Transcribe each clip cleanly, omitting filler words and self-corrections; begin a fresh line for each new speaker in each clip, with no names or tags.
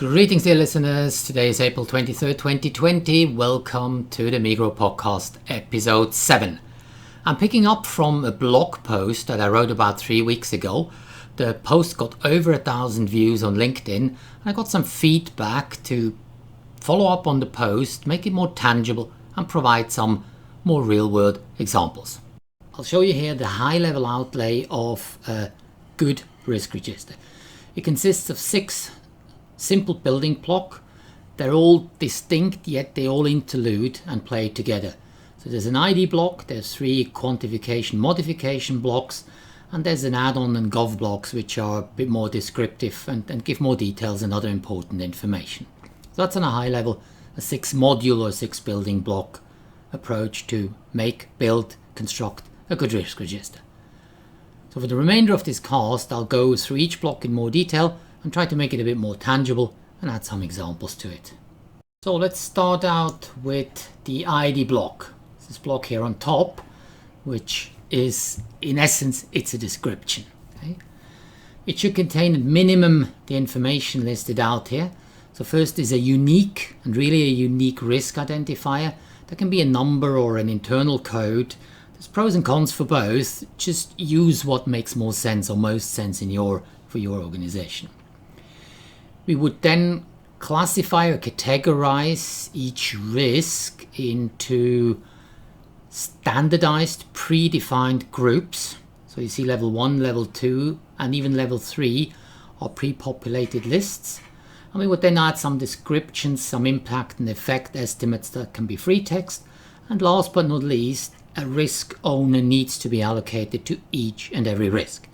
Greetings dear listeners, today is April 23rd, 2020. Welcome to the Megrow podcast episode 7. I'm picking up from a blog post that I wrote about 3 weeks ago. The post got over 1,000 views on LinkedIn. I got some feedback to follow up on the post, make it more tangible and provide some more real-world examples. I'll show you here the high-level outlay of a good risk register. It consists of 6 simple building block. They're all distinct, yet they all interlude and play together. So there's an ID block, there's 3 quantification modification blocks, and there's an add-on and gov blocks which are a bit more descriptive and give more details and other important information. So that's on a high level, a 6 module or 6 building block approach to make, build, construct a good risk register. So for the remainder of this cast, I'll go through each block in more detail and try to make it a bit more tangible and add some examples to it. So let's start out with the ID block. This block here on top, which is, in essence, it's a description. Okay? It should contain at minimum the information listed out here. So first is a unique and really a unique risk identifier. That can be a number or an internal code. There's pros and cons for both. Just use what makes more sense or most sense for your organization. We would then classify or categorize each risk into standardized predefined groups. So you see level 1, level 2 and even level 3 are pre-populated lists. And we would then add some descriptions, some impact and effect estimates that can be free text. And last but not least, a risk owner needs to be allocated to each and every risk.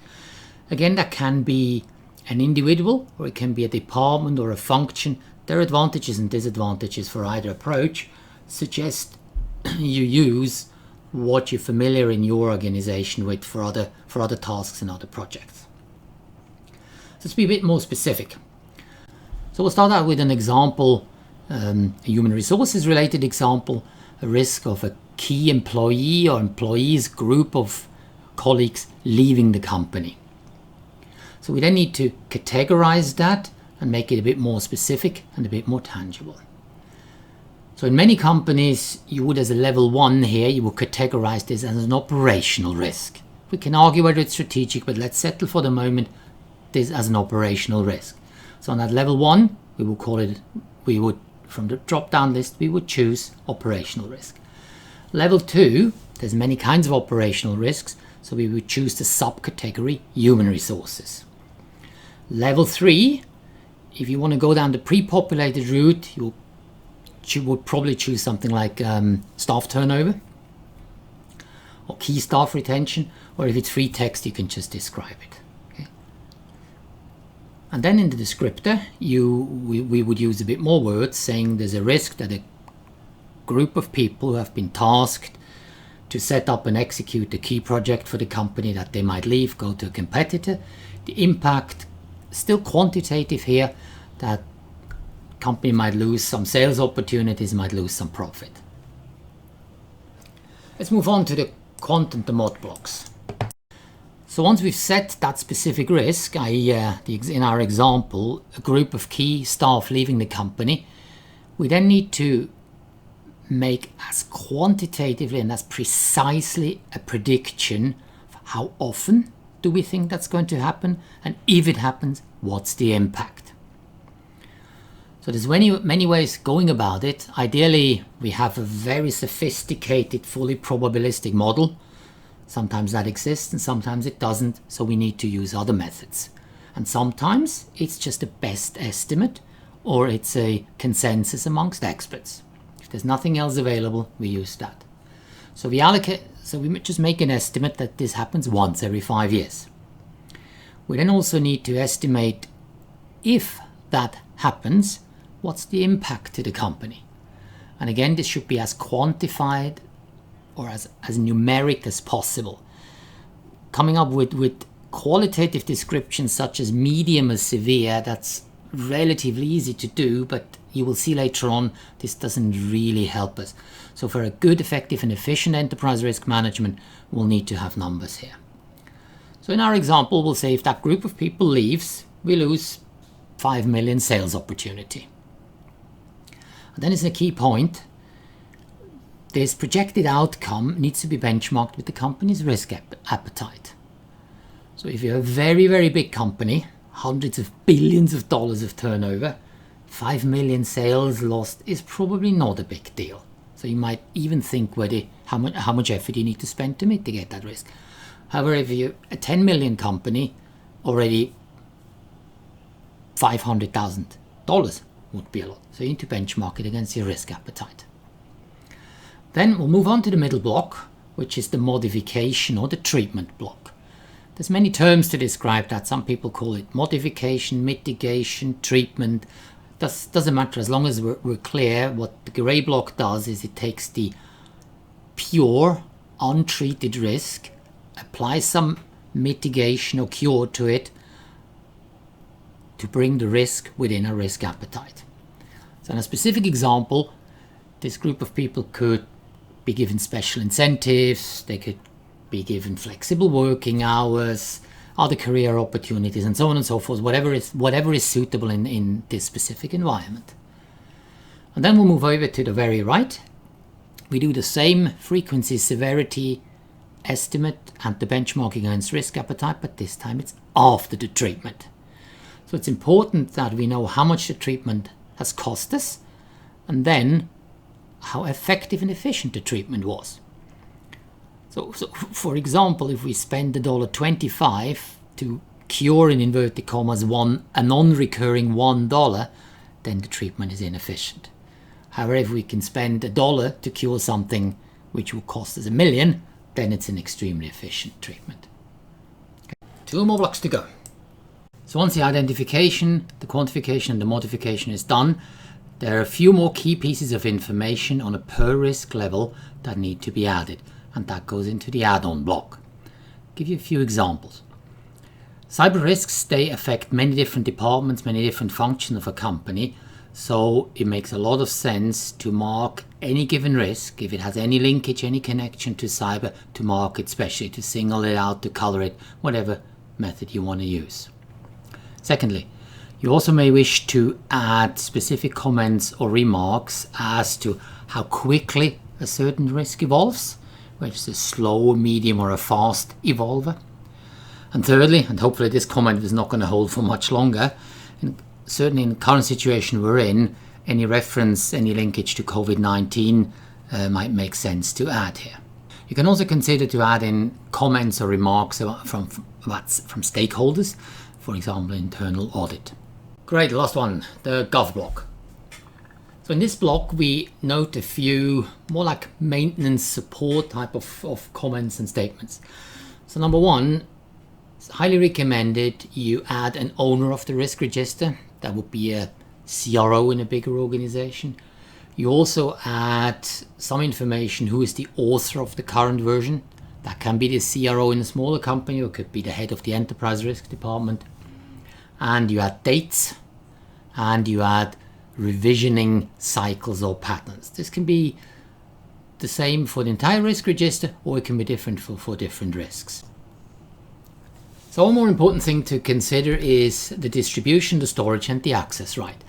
Again, that can be an individual or it can be a department or a function. There are advantages and disadvantages for either approach. Suggest you use what you're familiar in your organization with for other tasks and other projects. So let's be a bit more specific. So we'll start out with an example, a human resources related example, a risk of a key employee or employees group of colleagues leaving the company. So we then need to categorize that and make it a bit more specific and a bit more tangible. So in many companies, you would, as a level 1 here, you will categorize this as an operational risk. We can argue whether it's strategic, but let's settle for the moment this as an operational risk. So on that level 1, from the drop-down list, we would choose operational risk. Level 2, there's many kinds of operational risks, so we would choose the subcategory human resources. Level 3, if you want to go down the pre-populated route, you would probably choose something like staff turnover or key staff retention, or if it's free text, you can just describe it. Okay? And then in the descriptor, we would use a bit more words, saying there's a risk that a group of people who have been tasked to set up and execute a key project for the company, that they might leave, go to a competitor. The impact, still quantitative here, that company might lose some sales opportunities, might lose some profit. Let's move on to the quant and the mod blocks. So once we've set that specific risk, in our example, a group of key staff leaving the company, we then need to make as quantitatively and as precisely a prediction of how often do we think that's going to happen, and if it happens, what's the impact. So there's many ways going about it. Ideally, we have a very sophisticated, fully probabilistic model. Sometimes that exists and sometimes it doesn't, so we need to use other methods. And sometimes it's just a best estimate or it's a consensus amongst experts. If there's nothing else available, we use that. So we just make an estimate that this happens once every 5 years. We then also need to estimate, if that happens, what's the impact to the company. And again, this should be as quantified or as numeric as possible. Coming up with qualitative descriptions such as medium or severe, that's relatively easy to do, but you will see later on this doesn't really help us. So for a good, effective and efficient enterprise risk management, we'll need to have numbers here. So in our example, we'll say if that group of people leaves, we lose 5 million sales opportunity. And then it's a key point. This projected outcome needs to be benchmarked with the company's risk appetite. So if you're a very, very big company, hundreds of billions of dollars of turnover, 5 million sales lost is probably not a big deal. So you might even think how much effort you need to spend to mitigate that risk. However, if you're a 10 million company, already $500,000 would be a lot. So you need to benchmark it against your risk appetite. Then we'll move on to the middle block, which is the modification or the treatment block. There's many terms to describe that. Some people call it modification, mitigation, treatment. Doesn't matter as long as we're clear. What the grey block does is it takes the pure, untreated risk, applies some mitigation or cure to it to bring the risk within a risk appetite. So in a specific example, this group of people could be given special incentives, they could be given flexible working hours, other career opportunities, and so on and so forth, whatever is suitable in this specific environment. And then we'll move over to the very right. We do the same frequency severity estimate and the benchmarking against risk appetite, but this time it's after the treatment. So it's important that we know how much the treatment has cost us, and then how effective and efficient the treatment was. So for example, if we spend $1.25 to cure, in inverted commas, a non-recurring $1, then the treatment is inefficient. However, if we can spend $1 to cure something which will cost us $1 million, then it's an extremely efficient treatment. Okay. 2 more blocks to go. So once the identification, the quantification and the modification is done, there are a few more key pieces of information on a per risk level that need to be added, and that goes into the add-on block. I'll give you a few examples. Cyber risks, they affect many different departments, many different functions of a company, so it makes a lot of sense to mark any given risk, if it has any linkage, any connection to cyber, to mark it specially, to single it out, to color it, whatever method you want to use. Secondly, you also may wish to add specific comments or remarks as to how quickly a certain risk evolves, whether it's a slow, medium or a fast evolver. And thirdly, and hopefully this comment is not going to hold for much longer, certainly in the current situation we're in, any reference, any linkage to COVID-19 might make sense to add here. You can also consider to add in comments or remarks from stakeholders, for example, internal audit. Great, the last one, the Gov block. So in this block we note a few more like maintenance support type of comments and statements. So number one, it's highly recommended you add an owner of the risk register. That would be a CRO in a bigger organization. You also add some information who is the author of the current version. That can be the CRO in a smaller company, or it could be the head of the enterprise risk department. And you add dates, and you add revisioning cycles or patterns. This can be the same for the entire risk register, or it can be different for different risks. So one more important thing to consider is the distribution, the storage and the access right.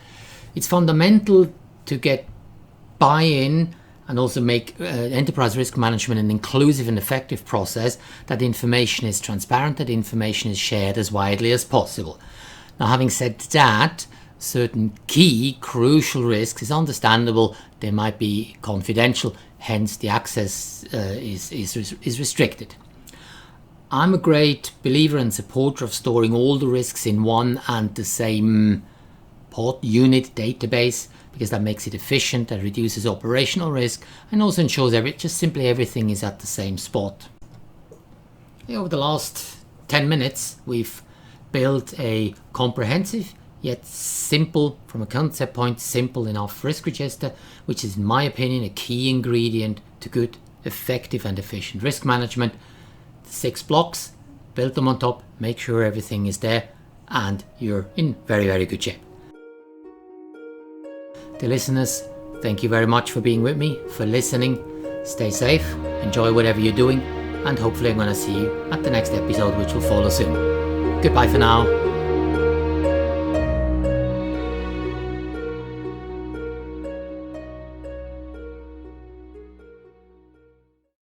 It's fundamental to get buy-in and also make enterprise risk management an inclusive and effective process, that information is transparent, that information is shared as widely as possible. Now, having said that, certain key crucial risks is understandable. They might be confidential, hence the access is restricted. I'm a great believer and supporter of storing all the risks in one and the same unit database, because that makes it efficient, that reduces operational risk, and also ensures just simply everything is at the same spot. Over the last 10 minutes, we've built a comprehensive yet simple, from a concept point, simple enough risk register, which is in my opinion a key ingredient to good, effective and efficient risk management. 6 blocks, build them on top, make sure everything is there, and you're in very, very good shape. Dear listeners, thank you very much for being with me, for listening. Stay safe, enjoy whatever you're doing, and hopefully I'm going to see you at the next episode, which will follow soon. Goodbye for now.